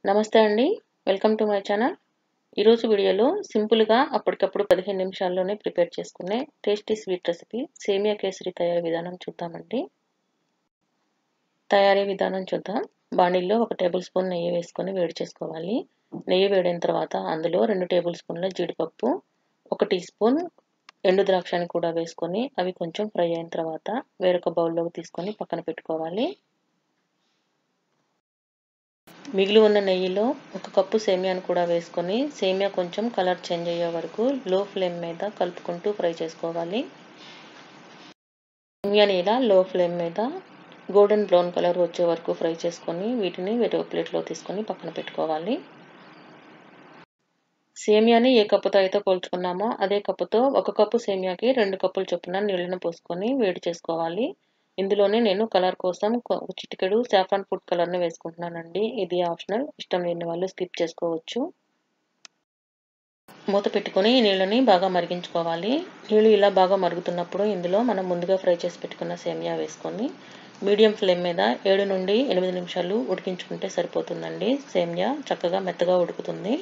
నమస్తే అండి. Welcome to my channel. ఈరోజు వీడియోలో సింపుల్‌గా అప్పటికప్పుడు 15 నిమిషాల్లోనే ప్రిపేర్ చేసుకునే టేస్టీ స్వీట్ రెసిపీ సేమియా కేసరి తయారీ విధానం చూద్దామండి. తయారీ విధానం చూద్దాం. బాండిల్లో 1 టేబుల్ స్పూన్ నెయ్యి వేసుకొని వేడి చేసుకోవాలి. నెయ్యి వేడైన తర్వాత అందులో 2 టేబుల్ స్పూన్ల జీడిపప్పు, 1 టీ స్పూన్ ఎండు ద్రాక్షని కూడా వేసుకొని అవి కొంచెం ఫ్రై అయిన తర్వాత వేరొక బౌల్‌లోకి తీసుకొని పక్కన పెట్టుకోవాలి. మిగిలి ఉన్న నెయ్యిలో 1 కప్పు సేమియాను కూడా వేసుకొని సేమియా కొంచెం కలర్ చేంజ్ అయ్యే వరకు లో ఫ్లేమ్ మీద కలుపుకుంటూ ఫ్రై చేసుకోవాలి. సేమియాని ఇలా లో ఫ్లేమ్ మీద గోల్డెన్ బ్రౌన్ కలర్ వచ్చే వరకు ఫ్రై చేసుకొని వీటిని వేరే ప్లేట్లో తీసుకొని పక్కన పెట్టుకోవాలి. సేమియాని ఏ కప్పుతో అయితే కొలుచుకున్నామో అదే కప్పుతో 1 కప్పు సేమియాకి 2 కప్పుల చొప్పున నీళ్ళను పోసుకొని వేడి చేసుకోవాలి. ఇందులోనే నేను కలర్ కోసం చిటికెడు సాఫ్రాన్ ఫుడ్ కలర్‌ని వేసుకుంటున్నానండి. ఇది ఆప్షనల్. ఇష్టం లేని వాళ్ళు స్కిప్ చేసుకోవచ్చు. మూత పెట్టుకొని ఈ నీళ్ళని బాగా మరిగించుకోవాలి. నీళ్ళు ఇలా బాగా మరుగుతున్నప్పుడు ఇందులో మనం ముందుగా ఫ్రై చేసి పెట్టుకున్న సేమియా వేసుకొని మీడియం ఫ్లేమ్ మీద 7 నుండి 8 నిమిషాలు ఉడికించుకుంటే సరిపోతుందండి. సేమియా చక్కగా మెత్తగా ఉడుకుతుంది.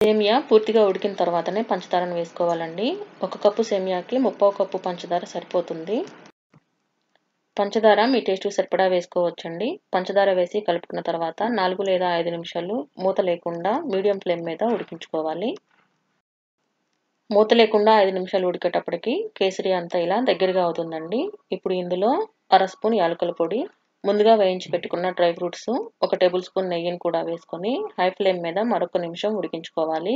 సేమియా పూర్తిగా ఉడికిన తర్వాతనే పంచదారను వేసుకోవాలండి. 1 కప్పు సేమియాకి 3/4 కప్పు పంచదార సరిపోతుంది. పంచదార మీ టేస్ట్‌కి సరిపడా వేసుకోవచ్చండి. పంచదార వేసి కలుపుకున్న తర్వాత 4 లేదా 5 నిమిషాలు మూత లేకుండా మీడియం ఫ్లేమ్ మీద ఉడికించుకోవాలి. మూత లేకుండా 5 నిమిషాలు ఉడికేటప్పటికి కేసరి అంతా ఇలా దగ్గరగా అవుతుందండి. ఇప్పుడు ఇందులో 1/2 స్పూన్ యాలకుల పొడి, ముందుగా వేయించి పెట్టుకున్న డ్రై ఫ్రూట్స్, 1 టేబుల్ స్పూన్ నెయ్యిని కూడా వేసుకొని హై ఫ్లేమ్ మీద మరొక నిమిషం ఉడికించుకోవాలి.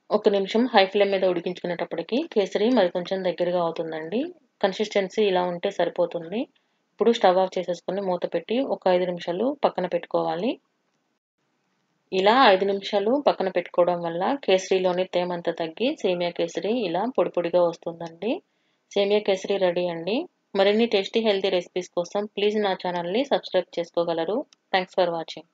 1 నిమిషం హై ఫ్లేమ్ మీద ఉడికించుకునేటప్పటికి కేసరి మరి కొంచెం దగ్గరగా అవుతుందండి. కన్సిస్టెన్సీ ఇలా ఉంటే సరిపోతుంది. ఇప్పుడు స్టవ్ ఆఫ్ చేసేసుకొని మూత పెట్టి ఒక 5 నిమిషాలు పక్కన పెట్టుకోవాలి. ఇలా 5 నిమిషాలు పక్కన పెట్టుకోవడం వల్ల కేసరిలోని తేమంతా తగ్గి సేమియా కేసరి ఇలా పొడి పొడిగా వస్తుందండి. సేమియా కేసరి రెడీ అండి. మరిన్ని టేస్టీ హెల్తీ రెసిపీస్ కోసం ప్లీజ్ నా ఛానల్‌ని సబ్స్క్రైబ్ చేసుకోగలరు. Thanks for watching.